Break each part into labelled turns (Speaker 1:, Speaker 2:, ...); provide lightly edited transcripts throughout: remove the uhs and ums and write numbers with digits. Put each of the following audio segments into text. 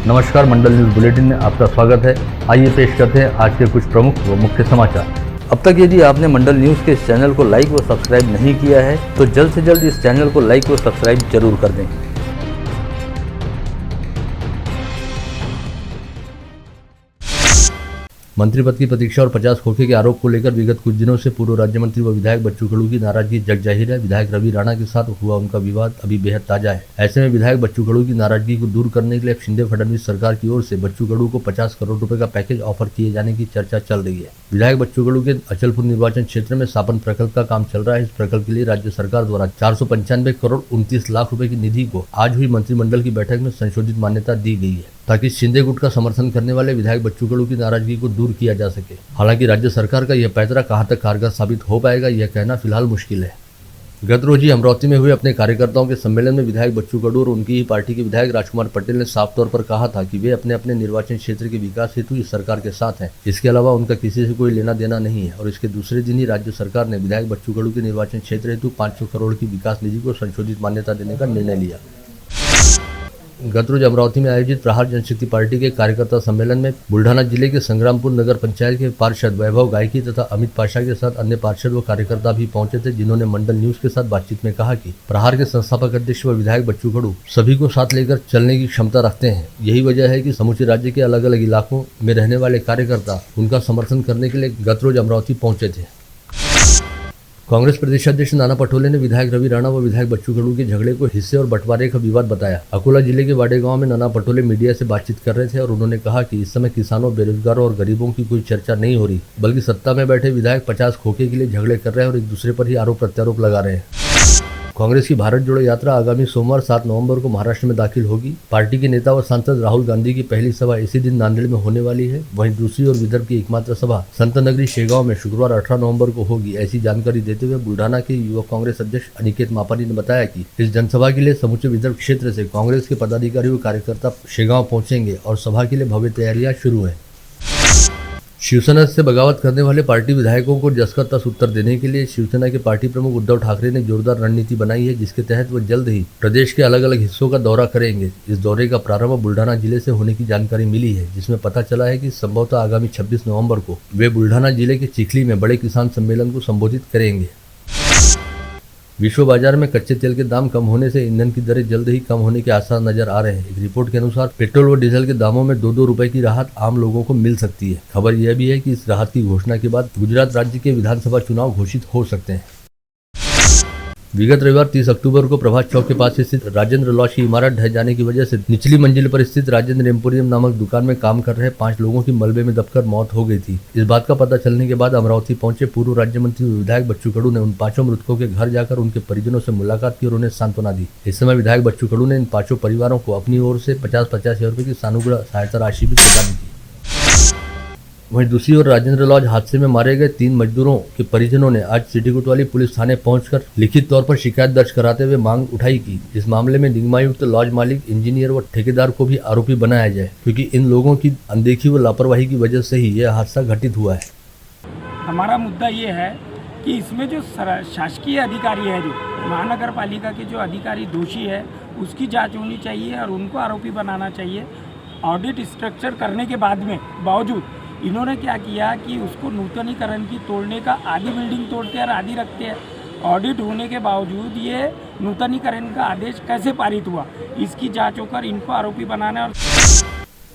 Speaker 1: नमस्कार, मंडल news bulletin में आपका स्वागत है। आइए पेश करते हैं आज के कुछ प्रमुख व मुख्य समाचार। अब तक यदि आपने मंडल न्यूज के इस चैनल को लाइक व सब्सक्राइब नहीं किया है तो जल्द से जल्द इस चैनल को लाइक व सब्सक्राइब जरूर कर दें। मंत्री पद की प्रतीक्षा और 50 खोखे के आरोप को लेकर विगत कुछ दिनों से पूर्व राज्य मंत्री व विधायक बच्चू कडू की नाराजगी जग जाहिर है। विधायक रवि राणा के साथ हुआ उनका विवाद अभी बेहद ताजा है। ऐसे में विधायक बच्चू कडू की नाराजगी को दूर करने के लिए शिंदे फडणवीस सरकार की ओर से बच्चू कडू को 50 करोड़ रुपए का पैकेज ऑफर किए जाने की चर्चा चल रही है। विधायक बच्चू कडू के अचलपुर निर्वाचन क्षेत्र में सापन प्रकल्प का काम चल रहा है। इस प्रकल्प के लिए राज्य सरकार द्वारा 495 करोड़ 29 लाख रुपए की निधि को आज हुई मंत्रिमंडल की बैठक में संशोधित मान्यता दी गई है ताकि शिंदे गुट का समर्थन करने वाले विधायक बच्चू कडू की नाराजगी को दूर किया जा सके। हालांकि राज्य सरकार का यह पैंतरा कहां तक कारगर साबित हो पाएगा यह कहना फिलहाल मुश्किल है। गत रोज ही अमरावती में हुए अपने कार्यकर्ताओं के सम्मेलन में विधायक बच्चू कडू और उनकी ही पार्टी के विधायक राजकुमार पटेल ने साफ तौर पर कहा था कि वे अपने अपने निर्वाचन क्षेत्र के विकास हेतु इस सरकार के साथ हैं। इसके अलावा उनका किसी से कोई लेना देना नहीं है। और इसके दूसरे दिन ही राज्य सरकार ने विधायक बच्चू कडू के निर्वाचन क्षेत्र हेतु 500 करोड़ की विकास निधि को संशोधित मान्यता देने का निर्णय लिया। गत रोज अमरावती में आयोजित प्रहार जनशक्ति पार्टी के कार्यकर्ता सम्मेलन में बुल्ढाना जिले के संग्रामपुर नगर पंचायत के पार्षद वैभव गायकी तथा अमित पाशा के साथ अन्य पार्षद व कार्यकर्ता भी पहुंचे थे, जिन्होंने मंडल न्यूज के साथ बातचीत में कहा कि प्रहार के संस्थापक अध्यक्ष व विधायक बच्चू कडू सभी को साथ लेकर चलने की क्षमता रखते हैं। यही वजह है कि समूचे राज्य के अलग अलग इलाकों में रहने वाले कार्यकर्ता उनका समर्थन करने के लिए गत रोज अमरावती पहुंचे थे। कांग्रेस प्रदेश अध्यक्ष नाना पटोले ने विधायक रवि राणा व विधायक बच्चू कडू के झगड़े को हिस्से और बंटवारे का विवाद बताया। अकोला जिले के वाडे गांव में नाना पटोले मीडिया से बातचीत कर रहे थे और उन्होंने कहा कि इस समय किसानों, बेरोजगारों और गरीबों की कोई चर्चा नहीं हो रही, बल्कि सत्ता में बैठे विधायक 50 खोखे के लिए झगड़े कर रहे हैं और एक दूसरे पर ही आरोप प्रत्यारोप लगा रहे हैं। कांग्रेस की भारत जोड़ो यात्रा आगामी सोमवार 7 नवंबर को महाराष्ट्र में दाखिल होगी। पार्टी के नेता व सांसद राहुल गांधी की पहली सभा इसी दिन नांदेड़ में होने वाली है। वहीं दूसरी ओर विदर्भ की एकमात्र सभा संत नगरी शेगांव में शुक्रवार 18 नवंबर को होगी। ऐसी जानकारी देते हुए बुल्ढाना के युवक कांग्रेस अध्यक्ष अनिकेत मापारी ने बताया कि इस जनसभा के लिए समूचे विदर्भ क्षेत्र से कांग्रेस के पदाधिकारी व कार्यकर्ता शेगांव पहुंचेंगे और सभा के लिए भव्य तैयारियां शुरू है। शिवसेना से बगावत करने वाले पार्टी विधायकों को जस का तस उत्तर देने के लिए शिवसेना के पार्टी प्रमुख उद्धव ठाकरे ने जोरदार रणनीति बनाई है, जिसके तहत वह जल्द ही प्रदेश के अलग अलग हिस्सों का दौरा करेंगे। इस दौरे का प्रारंभ बुल्ढाना जिले से होने की जानकारी मिली है, जिसमें पता चला है कि संभवतः आगामी 26 नवंबर को वे बुल्ढाना जिले के चिखली में बड़े किसान सम्मेलन को संबोधित करेंगे। विश्व बाजार में कच्चे तेल के दाम कम होने से ईंधन की दरें जल्द ही कम होने के आसार नजर आ रहे हैं। एक रिपोर्ट के अनुसार पेट्रोल व डीजल के दामों में 2-2 रुपए की राहत आम लोगों को मिल सकती है। खबर यह भी है कि इस राहत की घोषणा के बाद गुजरात राज्य के विधानसभा चुनाव घोषित हो सकते हैं। विगत रविवार 30 अक्टूबर को प्रभात चौक के पास स्थित राजेंद्र लॉज की इमारत ढह जाने की वजह से निचली मंजिल पर स्थित राजेंद्र एम्पोरियम नामक दुकान में काम कर रहे 5 लोगों की मलबे में दबकर मौत हो गई थी। इस बात का पता चलने के बाद अमरावती पहुंचे पूर्व राज्य मंत्री विधायक बच्चू कडू ने उन 5 मृतकों के घर जाकर उनके परिजनों से मुलाकात की और उन्हें सांत्वना दी। इस समय विधायक बच्चू कडू ने इन 5 परिवारों को अपनी ओर से 50-50 हजार रुपए की सानुग्रह सहायता राशि भी प्रदान की। वहीं दूसरी ओर राजेंद्र लॉज हादसे में मारे गए 3 मजदूरों के परिजनों ने आज सिटी कोतवाली पुलिस थाने पहुंचकर लिखित तौर पर शिकायत दर्ज कराते हुए मांग उठाई कि इस मामले में निगमायुक्त, लॉज मालिक, इंजीनियर व ठेकेदार को भी आरोपी बनाया जाए, क्योंकि इन लोगों की अनदेखी व लापरवाही की वजह से ही यह हादसा घटित हुआ है।
Speaker 2: हमारा मुद्दा ये है कि इसमें जो शासकीय अधिकारी है, जो महानगर पालिका के जो अधिकारी दोषी है, उसकी जाँच होनी चाहिए और उनको आरोपी बनाना चाहिए। ऑडिट स्ट्रक्चर करने के बावजूद इन्होंने क्या किया कि उसको नूतनीकरण की तोड़ने का, आधी बिल्डिंग तोड़ते हैं और आधी रखते हैं। ऑडिट होने के बावजूद ये नूतनीकरण का आदेश कैसे पारित हुआ, इसकी जांच होकर इनको आरोपी बनाना। और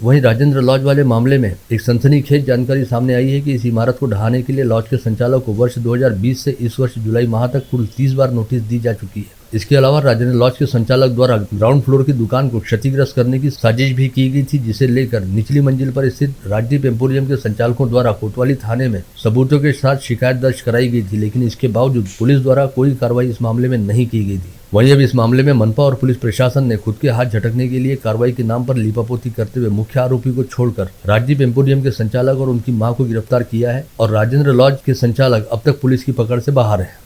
Speaker 1: वहीं राजेंद्र लॉज वाले मामले में एक सनसनीखेज जानकारी सामने आई है कि इस इमारत को ढहाने के लिए लॉज के संचालक को वर्ष 2020 से इस वर्ष जुलाई माह तक कुल 30 बार नोटिस दी जा चुकी है। इसके अलावा राजेंद्र लॉज के संचालक द्वारा ग्राउंड फ्लोर की दुकान को क्षतिग्रस्त करने की साजिश भी की गई थी, जिसे लेकर निचली मंजिल पर स्थित राजदीप एम्पोरियम के संचालकों द्वारा कोतवाली थाने में सबूतों के साथ शिकायत दर्ज कराई गई थी, लेकिन इसके बावजूद पुलिस द्वारा कोई कार्रवाई इस मामले में नहीं की गई थी। वहीं अब इस मामले में मनपा और पुलिस प्रशासन ने खुद के हाथ झटकने के लिए कार्रवाई के नाम पर लीपापोती करते हुए मुख्य आरोपी को छोड़कर राजदीप एम्पोरियम के संचालक और उनकी मां को गिरफ्तार किया है और राजेंद्र लॉज के संचालक अब तक पुलिस की पकड़ से बाहर है।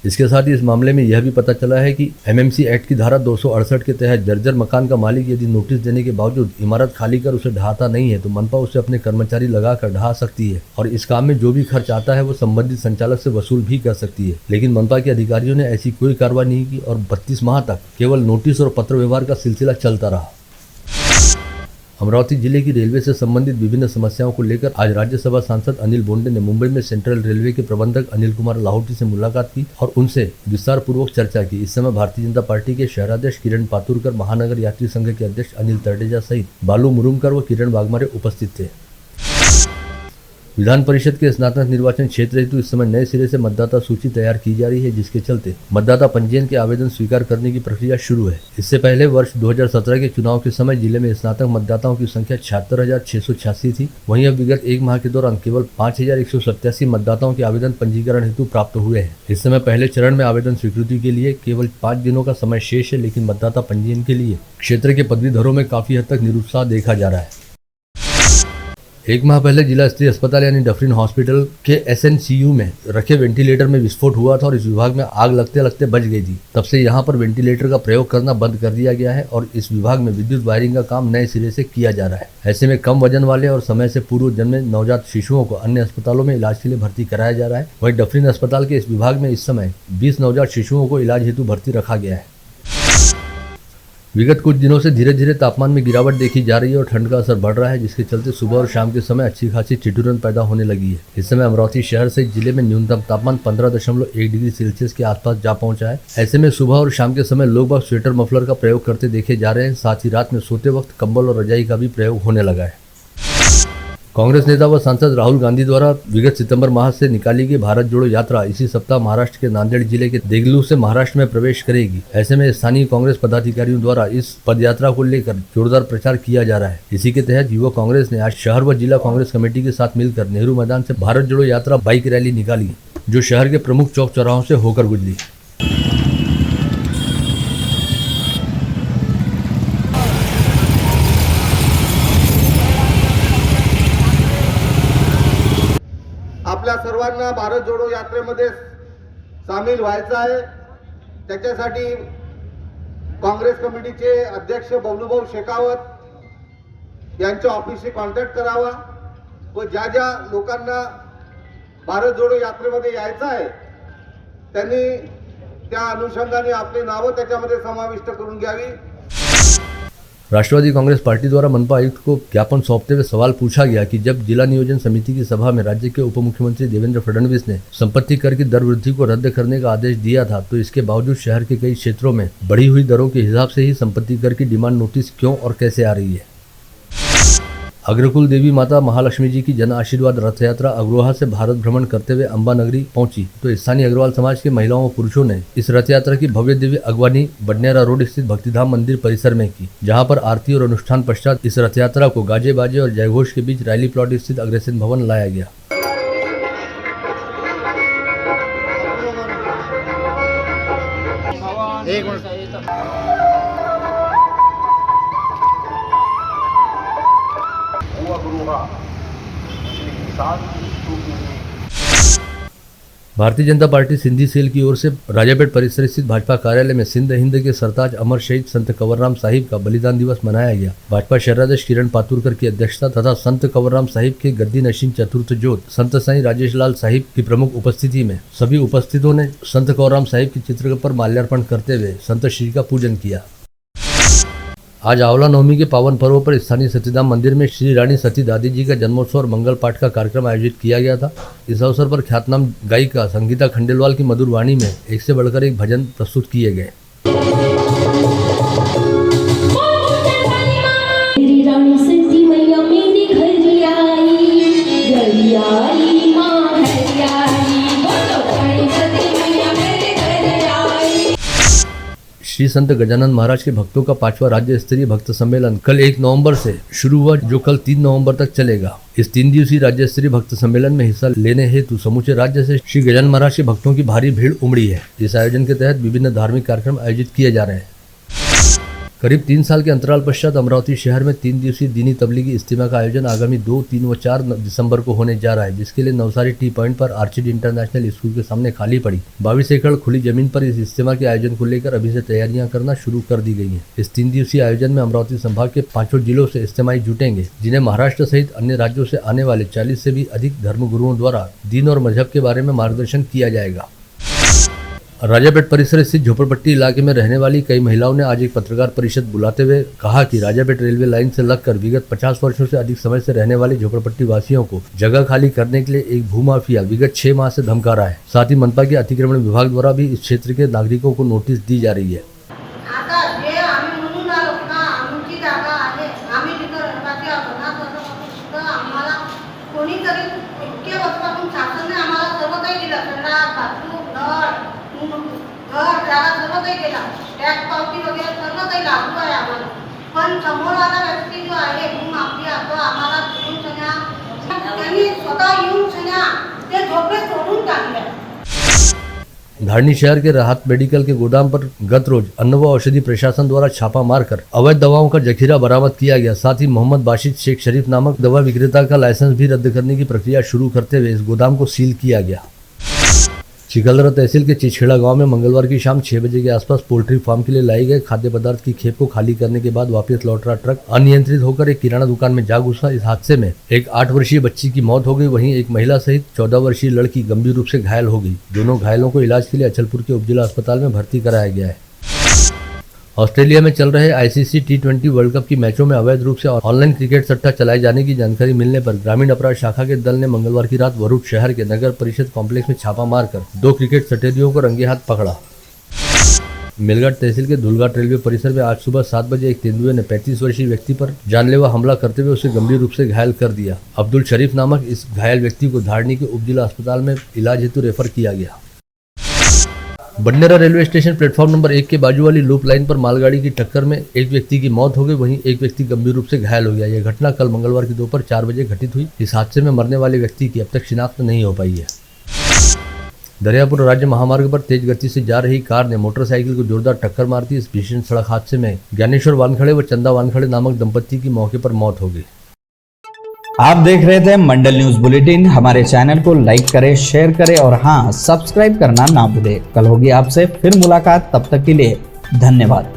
Speaker 1: इसके साथ ही इस मामले में यह भी पता चला है कि एमएमसी एक्ट की धारा 268 के तहत जर्जर मकान का मालिक यदि नोटिस देने के बावजूद इमारत खाली कर उसे ढहाता नहीं है तो मनपा उसे अपने कर्मचारी लगाकर ढहा सकती है और इस काम में जो भी खर्च आता है वो संबंधित संचालक से वसूल भी कर सकती है। लेकिन मनपा के अधिकारियों ने ऐसी कोई कार्रवाई नहीं की और 32 माह तक केवल नोटिस और पत्र व्यवहार का सिलसिला चलता रहा। अमरावती जिले की रेलवे से संबंधित विभिन्न समस्याओं को लेकर आज राज्यसभा सांसद अनिल बोंडे ने मुंबई में सेंट्रल रेलवे के प्रबंधक अनिल कुमार लाहौटी से मुलाकात की और उनसे विस्तार पूर्वक चर्चा की। इस समय भारतीय जनता पार्टी के शहराध्यक्ष किरण पातुरकर, महानगर यात्री संघ के अध्यक्ष अनिल तरडेजा सहित बालू मुरुमकर व किरण वाघमारे उपस्थित थे। विधान परिषद के स्नातक निर्वाचन क्षेत्र हेतु इस समय नए सिरे से मतदाता सूची तैयार की जा रही है, जिसके चलते मतदाता पंजीयन के आवेदन स्वीकार करने की प्रक्रिया शुरू है। इससे पहले वर्ष 2017 के चुनाव के समय जिले में स्नातक मतदाताओं की संख्या 76,686 थी। वहीं अब विगत एक माह के दौरान केवल 5,187 मतदाताओं के आवेदन पंजीकरण हेतु प्राप्त हुए हैं। इस समय पहले चरण में आवेदन स्वीकृति के लिए केवल 5 दिनों का समय शेष है, लेकिन मतदाता पंजीयन के लिए क्षेत्र के पदवीधरों में काफी हद तक निरुत्साह देखा जा रहा है। एक माह पहले जिला स्तरीय अस्पताल यानी डफरिन हॉस्पिटल के SNCU में रखे वेंटिलेटर में विस्फोट हुआ था और इस विभाग में आग लगते लगते बच गई थी। तब से यहां पर वेंटिलेटर का प्रयोग करना बंद कर दिया गया है और इस विभाग में विद्युत वायरिंग का काम नए सिरे से किया जा रहा है। ऐसे में कम वजन वाले और समय से पूर्व जन्मे नवजात शिशुओं को अन्य अस्पतालों में इलाज के लिए भर्ती कराया जा रहा है। वहीं डफरिन अस्पताल के इस विभाग में इस समय 20 नवजात शिशुओं को इलाज हेतु भर्ती रखा गया है। विगत कुछ दिनों से धीरे धीरे तापमान में गिरावट देखी जा रही है और ठंड का असर बढ़ रहा है, जिसके चलते सुबह और शाम के समय अच्छी खासी ठिठुरन पैदा होने लगी है। इस समय अमरावती शहर से जिले में न्यूनतम तापमान 15.1 डिग्री सेल्सियस के आसपास जा पहुंचा है। ऐसे में सुबह और शाम के समय लोग बाग स्वेटर मफलर का प्रयोग करते देखे जा रहे हैं। साथ ही रात में सोते वक्त कंबल और रजाई का भी प्रयोग होने लगा है। कांग्रेस नेता व सांसद राहुल गांधी द्वारा विगत सितंबर माह से निकाली गई भारत जोड़ो यात्रा इसी सप्ताह महाराष्ट्र के नांदेड़ जिले के देगलू से महाराष्ट्र में प्रवेश करेगी। ऐसे में स्थानीय कांग्रेस पदाधिकारियों द्वारा इस पदयात्रा को लेकर जोरदार प्रचार किया जा रहा है। इसी के तहत युवा कांग्रेस ने आज शहर व जिला कांग्रेस कमेटी के साथ मिलकर नेहरू मैदान से भारत जोड़ो यात्रा बाइक रैली निकाली, जो शहर के प्रमुख चौक चौराहों से होकर गुजरी।
Speaker 3: आपल्या सर्वांना भारत जोडो यात्रेमध्ये सामील व्हायचं आहे। त्याच्यासाठी काँग्रेस कमिटीचे अध्यक्ष बबलूभाऊ शेखावत यांच्या ऑफिसशी कॉन्टॅक्ट करावा व ज्या ज्या लोकांना भारत जोडो यात्रेमध्ये यायचं आहे त्यांनी त्या अनुषंगाने आपले नावं त्याच्यामध्ये समाविष्ट करून घ्यावी।
Speaker 1: राष्ट्रवादी कांग्रेस पार्टी द्वारा मनपा आयुक्त को ज्ञापन सौंपते हुए सवाल पूछा गया कि जब जिला नियोजन समिति की सभा में राज्य के उप मुख्यमंत्री देवेंद्र फडणवीस ने संपत्ति कर की दर वृद्धि को रद्द करने का आदेश दिया था, तो इसके बावजूद शहर के कई क्षेत्रों में बढ़ी हुई दरों के हिसाब से ही संपत्ति कर की डिमांड नोटिस क्यों और कैसे आ रही है। अग्रकुल देवी माता महालक्ष्मी जी की जन आशीर्वाद रथ यात्रा अग्रोहा से भारत भ्रमण करते हुए अंबा नगरी पहुंची, तो स्थानीय अग्रवाल समाज के महिलाओं और पुरुषों ने इस रथ यात्रा की भव्य दिव्य अगवानी बडनेरा रोड स्थित भक्तिधाम मंदिर परिसर में की, जहां पर आरती और अनुष्ठान पश्चात इस रथ यात्रा को गाजे बाजे और जयघोष के बीच रैली प्लॉट स्थित अग्रसेन भवन लाया गया। भारतीय जनता पार्टी सिंधी सेल की ओर से राजापेट परिसर स्थित भाजपा कार्यालय में सिंध हिंद के सरताज अमर शहीद संत कंवरराम साहिब का बलिदान दिवस मनाया गया। भाजपा शहराध्यक्ष किरण पातुरकर की अध्यक्षता तथा संत कंवरराम साहिब के गद्दी नशीन चतुर्थ जोत संत साईं राजेश लाल साहिब की प्रमुख उपस्थिति में सभी उपस्थितों ने संत कंवरराम साहिब की चित्र पर माल्यार्पण करते हुए संत श्री का पूजन किया। आज आंवला नवमी के पावन पर्व पर स्थानीय सतीधाम मंदिर में श्री रानी सती दादी जी का जन्मोत्सव और मंगल पाठ का कार्यक्रम आयोजित किया गया था। इस अवसर पर ख्यातनाम गायिका संगीता खंडेलवाल की मधुर वाणी में एक से बढ़कर एक भजन प्रस्तुत किए गए। श्री संत गजानन महाराज के भक्तों का 5वां राज्य स्तरीय भक्त सम्मेलन कल 1 नवंबर से शुरू हुआ, जो कल 3 नवंबर तक चलेगा। इस 3 दिवसीय राज्य स्तरीय भक्त सम्मेलन में हिस्सा लेने हेतु समूचे राज्य से श्री गजानन महाराज के भक्तों की भारी भीड़ उमड़ी है। इस आयोजन के तहत विभिन्न धार्मिक कार्यक्रम आयोजित किए जा रहे हैं। करीब 3 साल के अंतराल पश्चात अमरावती शहर में 3 दिवसीय दीनी तबलीगी इज्तिमा का आयोजन आगामी 2, 3 व 4 दिसंबर को होने जा रहा है, जिसके लिए नवसारी टी पॉइंट पर आर्चिड इंटरनेशनल स्कूल के सामने खाली पड़ी 22 एकड़ खुली जमीन पर इस इज्तिमा के आयोजन को लेकर अभी से तैयारियां करना शुरू कर दी गई हैं। इस 3 दिवसीय आयोजन में अमरावती संभाग के 5 जिलों से इज्तिमाई जुटेंगे, जिन्हें महाराष्ट्र सहित अन्य राज्यों से आने वाले 40 से भी अधिक धर्मगुरुओं द्वारा दीन और मजहब के बारे में मार्गदर्शन किया जाएगा। राजापेट परिसर स्थित झोपड़पट्टी इलाके में रहने वाली कई महिलाओं ने आज एक पत्रकार परिषद बुलाते हुए कहा कि राजापेट रेलवे लाइन से लगकर विगत 50 वर्षों से अधिक समय से रहने वाले झोपड़पट्टी वासियों को जगह खाली करने के लिए एक भूमाफिया विगत 6 माह से धमका रहा है। साथ ही मनपा के अतिक्रमण विभाग द्वारा भी इस क्षेत्र के नागरिकों को नोटिस दी जा रही है।
Speaker 4: आता जे आम्ही म्हणून आलो ना, आमची जागा आहे, आम्ही तिथं रहिवासी आहोत ना, तसं आम्हाला कोणीतरी इतके वर्षापासून शासनाने आम्हाला सर्व काही दिलं, संडास, बाथरूम, घर जागा सर्व काही दिला, टॅक्स पावती वगैरे सर्व काही लागू आहे आम्हाला. पण समोरवाला व्यक्ती जो आहे भूमाफिया तो आम्हाला घेऊन सन्या त्यांनी स्वतः येऊन सन्या ते झोपडे तोडून टाकले.
Speaker 1: धारनी शहर के राहत मेडिकल के गोदाम पर गत रोज अन्न व औषधि प्रशासन द्वारा छापा मारकर अवैध दवाओं का जखीरा बरामद किया गया। साथ ही मोहम्मद बाशिद शेख शरीफ नामक दवा विक्रेता का लाइसेंस भी रद्द करने की प्रक्रिया शुरू करते हुए इस गोदाम को सील किया गया। चिकलदरा तहसील के चिछेड़ा गांव में मंगलवार की शाम 6 बजे के आसपास पोल्ट्री फार्म के लिए लाई गए खाद्य पदार्थ की खेप को खाली करने के बाद वापस लौट रहा ट्रक अनियंत्रित होकर एक किराना दुकान में जा घुसा। इस हादसे में एक 8 वर्षीय बच्ची की मौत हो गई, वहीं एक महिला सहित 14 वर्षीय लड़की गंभीर रूप से घायल हो गई। दोनों घायलों को इलाज के लिए अचलपुर के उपजिला अस्पताल में भर्ती कराया गया है। ऑस्ट्रेलिया में चल रहे आईसीसी T20 वर्ल्ड कप की मैचों में अवैध रूप से ऑनलाइन क्रिकेट सट्टा चलाए जाने की जानकारी मिलने पर ग्रामीण अपराध शाखा के दल ने मंगलवार की रात वरुण शहर के नगर परिषद कॉम्प्लेक्स में छापा मारकर 2 क्रिकेट सट्टेबाजों को रंगे हाथ पकड़ा। मेलघाट तहसील के धुलघाट रेलवे परिसर में आज सुबह 7 बजे एक तेंदुए ने 35 वर्षीय व्यक्ति पर जानलेवा हमला करते हुए उसे गंभीर रूप से घायल कर दिया। अब्दुल शरीफ नामक इस घायल व्यक्ति को धारनी के उपजिला अस्पताल में इलाज हेतु रेफर किया गया। Badnera railway station platform number 1 के बाजू वाली लूप लाइन पर मालगाड़ी की टक्कर में एक व्यक्ति की मौत हो गई, वहीं एक व्यक्ति गंभीर रूप से घायल हो गया। यह घटना कल मंगलवार की दोपहर 4 बजे घटित हुई। इस हादसे में मरने वाले व्यक्ति की अब तक शिनाख्त नहीं हो पाई है। दरियापुर राज्य महामार्ग पर तेज गति से जा रही कार ने मोटरसाइकिल को जोरदार टक्कर मार दी। इस भीषण सड़क हादसे में ज्ञानेश्वर वानखड़े व चंदा वानखड़े नामक दंपत्ति की मौके पर मौत हो गई।
Speaker 5: आप देख रहे थे मंडल न्यूज बुलेटिन। हमारे चैनल को लाइक करें, शेयर करें और हाँ, सब्सक्राइब करना ना भूलें। कल होगी आपसे फिर मुलाकात, तब तक के लिए धन्यवाद।